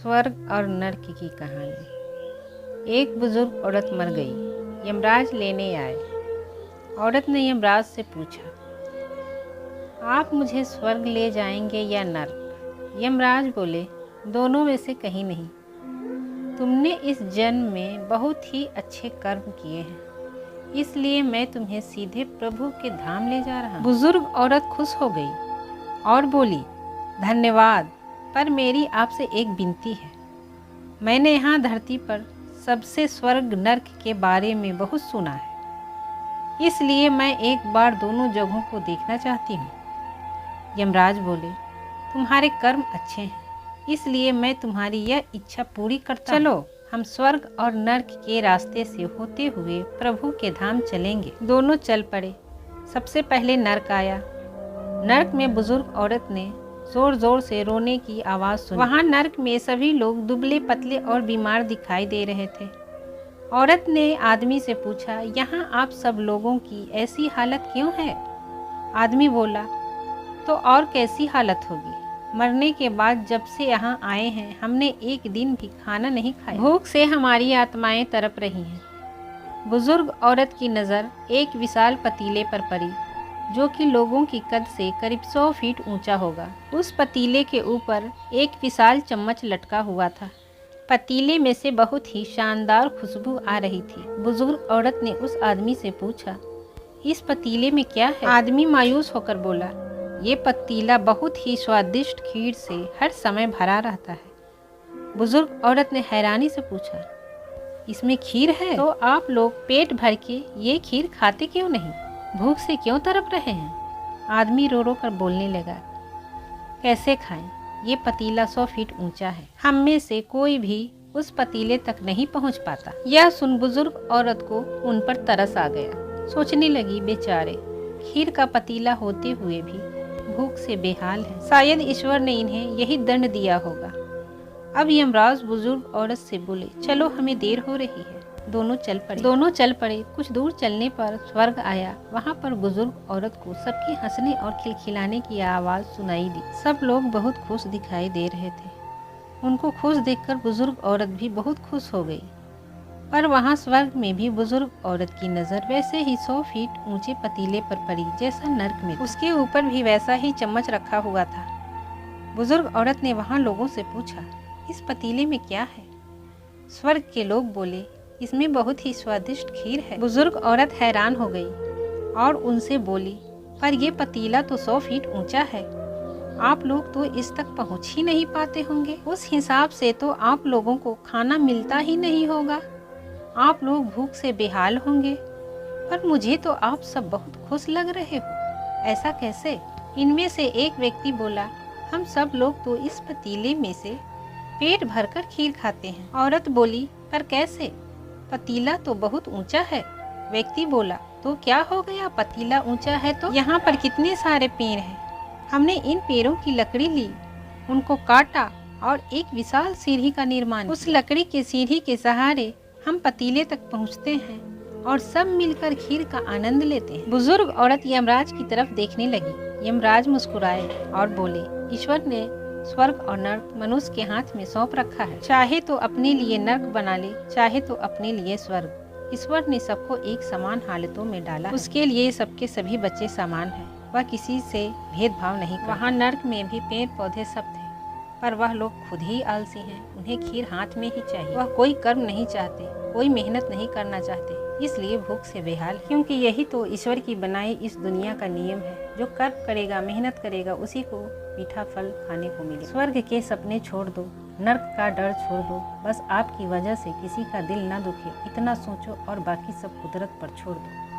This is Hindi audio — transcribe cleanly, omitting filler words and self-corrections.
स्वर्ग और नर्क की कहानी। एक बुजुर्ग औरत मर गई। यमराज लेने आए। औरत ने यमराज से पूछा, आप मुझे स्वर्ग ले जाएंगे या नर्क? यमराज बोले, दोनों में से कहीं नहीं। तुमने इस जन्म में बहुत ही अच्छे कर्म किए हैं, इसलिए मैं तुम्हें सीधे प्रभु के धाम ले जा रहा हूँ। बुजुर्ग औरत खुश हो गई और बोली, धन्यवाद, पर मेरी आपसे एक विनती है। मैंने यहाँ धरती पर सबसे स्वर्ग नर्क के बारे में बहुत सुना है, इसलिए मैं एक बार दोनों जगहों को देखना चाहती हूँ। यमराज बोले, तुम्हारे कर्म अच्छे हैं, इसलिए मैं तुम्हारी यह इच्छा पूरी करता हूँ। चलो, हम स्वर्ग और नर्क के रास्ते से होते हुए प्रभु के धाम चलेंगे। दोनों चल पड़े। सबसे पहले नर्क आया। नर्क में बुजुर्ग औरत ने जोर जोर से रोने की आवाज़ सुनी। वहाँ नर्क में सभी लोग दुबले पतले और बीमार दिखाई दे रहे थे। औरत ने आदमी से पूछा, यहाँ आप सब लोगों की ऐसी हालत क्यों है? आदमी बोला, तो और कैसी हालत होगी? मरने के बाद जब से यहाँ आए हैं, हमने एक दिन भी खाना नहीं खाया। भूख से हमारी आत्माएं तड़प रही हैं। बुजुर्ग औरत की नज़र एक विशाल पतीले पर पड़ी, जो कि लोगों की कद से करीब 100 फीट ऊंचा होगा। उस पतीले के ऊपर एक विशाल चम्मच लटका हुआ था। पतीले में से बहुत ही शानदार खुशबू आ रही थी। बुजुर्ग औरत ने उस आदमी से पूछा, इस पतीले में क्या है? आदमी मायूस होकर बोला, ये पतीला बहुत ही स्वादिष्ट खीर से हर समय भरा रहता है। बुजुर्ग औरत ने हैरानी से पूछा, इसमें खीर है? तो आप लोग पेट भर के ये खीर खाते क्यों नहीं? भूख से क्यों तड़प रहे हैं? आदमी रो रो कर बोलने लगा, कैसे खाएं? ये पतीला 100 फीट ऊंचा है। हम में से कोई भी उस पतीले तक नहीं पहुंच पाता। यह सुन बुजुर्ग औरत को उन पर तरस आ गया। सोचने लगी, बेचारे खीर का पतीला होते हुए भी भूख से बेहाल है। शायद ईश्वर ने इन्हें यही दंड दिया होगा। अब यमराज बुजुर्ग औरत से बोले, चलो, हमें देर हो रही है। दोनों चल पड़े। कुछ दूर चलने पर स्वर्ग आया। वहाँ पर बुजुर्ग औरत को सबके हंसने और खिलखिलाने की आवाज़ सुनाई दी। सब लोग बहुत खुश दिखाई दे रहे थे। उनको खुश देखकर बुजुर्ग औरत भी बहुत खुश हो गई। पर वहाँ स्वर्ग में भी बुजुर्ग औरत की नज़र वैसे ही 100 फीट ऊंचे पतीले पर पड़ी जैसा नर्क में। उसके ऊपर भी वैसा ही चम्मच रखा हुआ था। बुजुर्ग औरत ने वहाँ लोगों से पूछा, इस पतीले में क्या है? स्वर्ग के लोग बोले, इसमें बहुत ही स्वादिष्ट खीर है। बुजुर्ग औरत हैरान हो गई और उनसे बोली, पर यह पतीला तो 100 फीट ऊंचा है। आप लोग तो इस तक पहुंच ही नहीं पाते होंगे। उस हिसाब से तो आप लोगों को खाना मिलता ही नहीं होगा। आप लोग भूख से बेहाल होंगे। पर मुझे तो आप सब बहुत खुश लग रहे हो। ऐसा कैसे? इनमें से एक व्यक्ति बोला, हम सब लोग तो इस पतीले में से पेट भरकर खीर खाते हैं। औरत बोली, पर कैसे? पतीला तो बहुत ऊंचा है। व्यक्ति बोला, तो क्या हो गया? पतीला ऊंचा है तो यहाँ पर कितने सारे पेड़ हैं। हमने इन पेड़ों की लकड़ी ली, उनको काटा और एक विशाल सीढ़ी का निर्माण। उस लकड़ी के सीढ़ी के सहारे हम पतीले तक पहुँचते हैं और सब मिलकर खीर का आनंद लेते हैं। बुजुर्ग औरत यमराज की तरफ देखने लगी। यमराज मुस्कुराए और बोले, ईश्वर ने स्वर्ग और नर्क मनुष्य के हाथ में सौंप रखा है। चाहे तो अपने लिए नर्क बना ले, चाहे तो अपने लिए स्वर्ग। ईश्वर ने सबको एक समान हालतों में डाला। उसके लिए सबके सभी बच्चे समान हैं। वह किसी से भेदभाव नहीं करता। वहाँ नर्क में भी पेड़ पौधे सब थे, पर वह लोग खुद ही आलसी हैं। उन्हें खीर हाथ में ही चाहिए। वह कोई कर्म नहीं चाहते, कोई मेहनत नहीं करना चाहते, इसलिए भूख से बेहाल। क्योंकि यही तो ईश्वर की बनाई इस दुनिया का नियम है। जो कर्म करेगा, मेहनत करेगा, उसी को मीठा फल खाने को मिले। स्वर्ग के सपने छोड़ दो, नर्क का डर छोड़ दो। बस आपकी वजह से किसी का दिल न दुखे, इतना सोचो और बाकी सब कुदरत पर छोड़ दो।